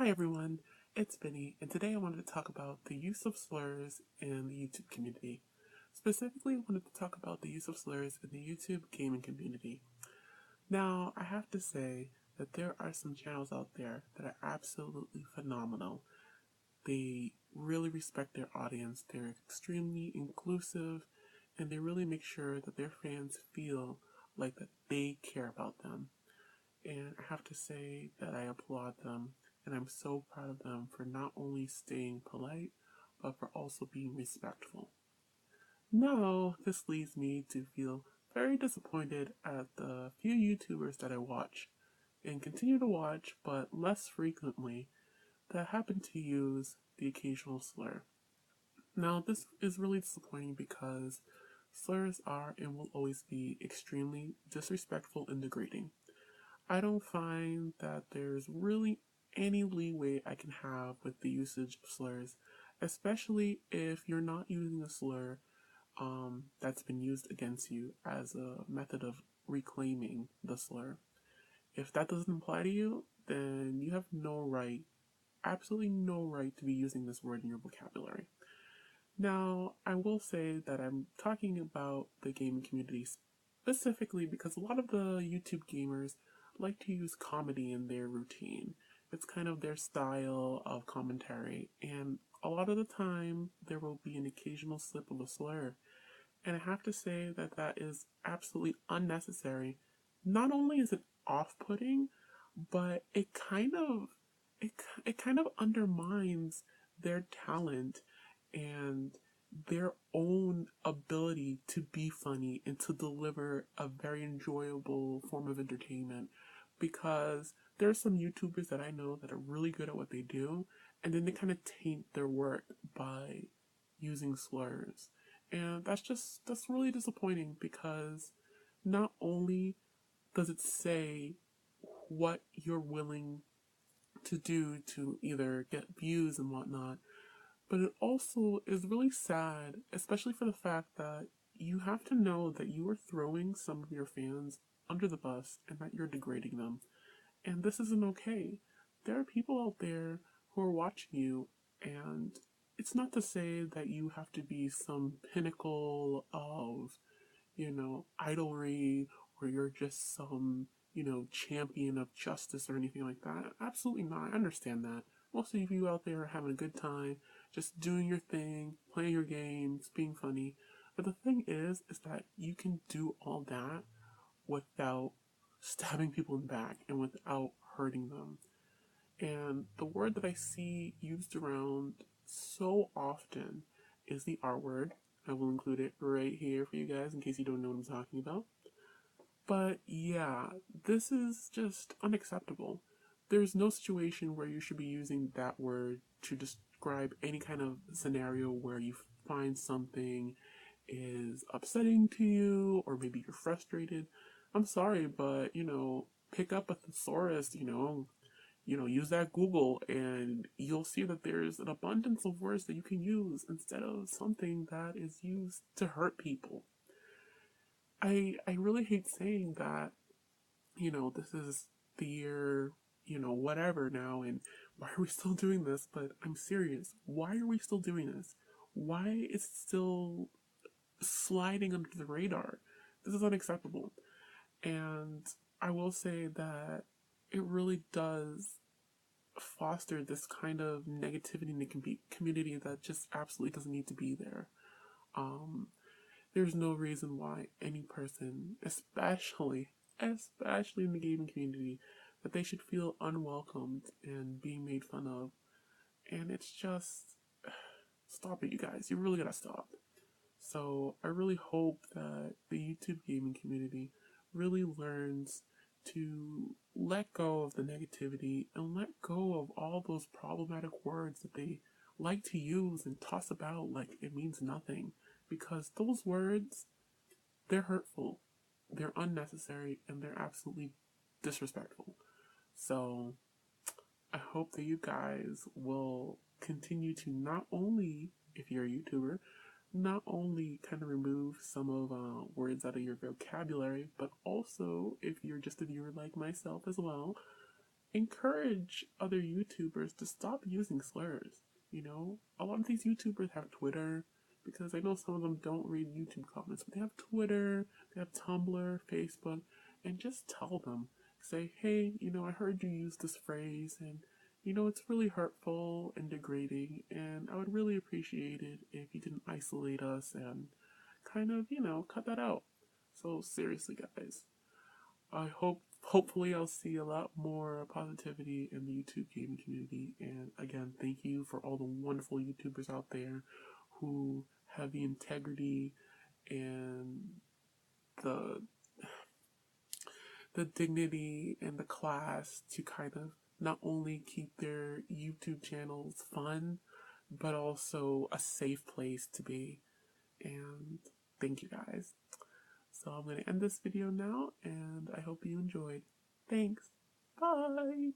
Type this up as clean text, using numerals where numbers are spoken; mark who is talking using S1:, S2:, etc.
S1: Hi everyone, it's Benny, and today I wanted to talk about the use of slurs in the YouTube community. Specifically, I wanted to talk about the use of slurs in the YouTube gaming community. Now, I have to say that there are some channels out there that are absolutely phenomenal. They really respect their audience, they're extremely inclusive, and they really make sure that their fans feel like that they care about them. And I have to say that I applaud them, and I'm so proud of them for not only staying polite, but for also being respectful. Now, this leads me to feel very disappointed at the few YouTubers that I watch and continue to watch, but less frequently, that happen to use the occasional slur. Now, this is really disappointing because slurs are and will always be extremely disrespectful and degrading. I don't find that there's really any leeway I can have with the usage of slurs, especially if you're not using a slur that's been used against you as a method of reclaiming the slur. If that doesn't apply to you, then you have no right, absolutely no right to be using this word in your vocabulary. Now, I will say that I'm talking about the gaming community specifically because a lot of the YouTube gamers like to use comedy in their routine. It's kind of their style of commentary, and a lot of the time there will be an occasional slip of a slur. And I have to say that that is absolutely unnecessary. Not only is it off-putting, but it, it kind of undermines their talent and their own ability to be funny and to deliver a very enjoyable form of entertainment, because there are some YouTubers that I know that are really good at what they do, and then they kind of taint their work by using slurs. And that's really disappointing because not only does it say what you're willing to do to either get views and whatnot, but it also is really sad, especially for the fact that you have to know that you are throwing some of your fans under the bus and that you're degrading them. And this isn't okay. There are people out there who are watching you, and it's not to say that you have to be some pinnacle of, idolry, or you're just some, champion of justice or anything like that. Absolutely not. I understand that. Most of you out there are having a good time, just doing your thing, playing your games, being funny. But the thing is that you can do all that without stabbing people in the back and without hurting them. And the word that I see used around so often is the R word. I will include it right here for you guys in case you don't know what I'm talking about. But yeah, this is just unacceptable. There's no situation where you should be using that word to describe any kind of scenario where you find something is upsetting to you or maybe you're frustrated. I'm sorry, but pick up a thesaurus, use that Google and you'll see that there's an abundance of words that you can use instead of something that is used to hurt people. I really hate saying that, this is the year, whatever now, and why are we still doing this? But I'm serious. Why are we still doing this? Why is it still sliding under the radar? This is unacceptable. And I will say that it really does foster this kind of negativity in the community that just absolutely doesn't need to be there. Um, there's no reason why any person, especially in the gaming community, that they should feel unwelcomed and being made fun of. And it's just, stop it, you guys. You really gotta stop. So I really hope that the YouTube gaming community really learns to let go of the negativity and let go of all those problematic words that they like to use and toss about like it means nothing. Because those words, they're hurtful, they're unnecessary, and they're absolutely disrespectful. So I hope that you guys will continue to not only, if you're a YouTuber, not only kind of remove some of words out of your vocabulary, but also if you're just a viewer like myself as well, encourage other YouTubers to stop using slurs. You know, a lot of these YouTubers have Twitter, because I know some of them don't read YouTube comments, but they have Twitter, they have Tumblr, Facebook, and just tell them, say, hey, you know, I heard you use this phrase, and you know, it's really hurtful and degrading, and I would really appreciate it if you didn't isolate us and kind of, you know, cut that out. So seriously, guys, hopefully I'll see a lot more positivity in the YouTube gaming community. And again, thank you for all the wonderful YouTubers out there who have the integrity and the the dignity and the class to kind of not only keep their YouTube channels fun, but also a safe place to be. And thank you guys. So I'm going to end this video now, and I hope you enjoyed. Thanks. Bye.